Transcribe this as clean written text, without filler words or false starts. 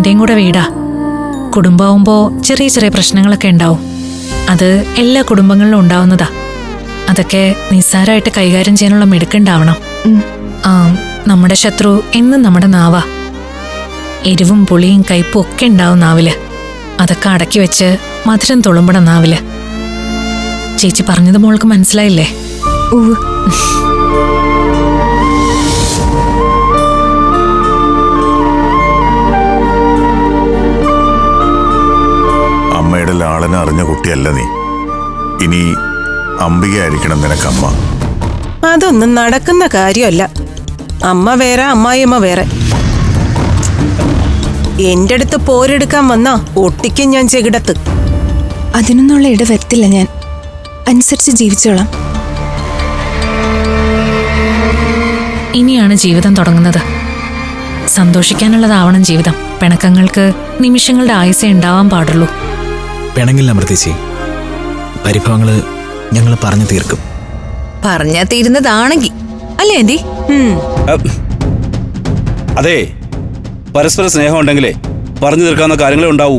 എന്റെയും കൂടെ വീടാ. കുടുംബമാവുമ്പോ ചെറിയ ചെറിയ പ്രശ്നങ്ങളൊക്കെ ഉണ്ടാവും. അത് എല്ലാ കുടുംബങ്ങളിലും ഉണ്ടാവുന്നതാ. അതൊക്കെ നിസ്സാരമായിട്ട് കൈകാര്യം ചെയ്യാനുള്ള മിടുക്കുണ്ടാവണം. നമ്മുടെ ശത്രു എന്നും നമ്മുടെ നാവാ. എരിവും പുളിയും കയ്പും ഒക്കെ ഉണ്ടാവും നാവില്. അതൊക്കെ അടക്കി വെച്ച് മധുരം തുളുമ്പണം നാവില്. ചേച്ചി പറഞ്ഞത് മോൾക്ക് മനസ്സിലായില്ലേ? അമ്മയുടെ ലാളന അറിഞ്ഞ കുട്ടിയല്ല നീ. ഇനി അംബികയായിരിക്കണം നിനക്കമ്മ. അതൊന്നും നടക്കുന്ന കാര്യമല്ല. അമ്മ വേറെ, അമ്മായിയമ്മ വേറെ. എന്റെ അടുത്ത് പോരെടുക്കാൻ വന്നാ ഒട്ടിക്കും ഞാൻ ചെകിടത്ത്. അതിനൊന്നുള്ള ഇട വരത്തില്ല ഞാൻ. അനുസരിച്ച് ജീവിച്ചോളാം. ഇനിയാണ് ജീവിതം തുടങ്ങുന്നത്. സന്തോഷിക്കാനുള്ളതാവണം ജീവിതം. പിണക്കങ്ങൾക്ക് നിമിഷങ്ങളുടെ ആയുസേ ഉണ്ടാവാൻ പാടുള്ളൂ. പിണങ്ങില്ല അമൃതേച്ചി. പരിഭവങ്ങള് ഞങ്ങൾ പറഞ്ഞു തീർക്കും. പറഞ്ഞാ തീരുന്നതാണെങ്കി അല്ലേ ആന്റി? അതെ, പരസ്പര സ്നേഹം ഉണ്ടെങ്കിലേ പറഞ്ഞു തീർക്കാവുന്ന കാര്യങ്ങളേ ഉണ്ടാവൂ.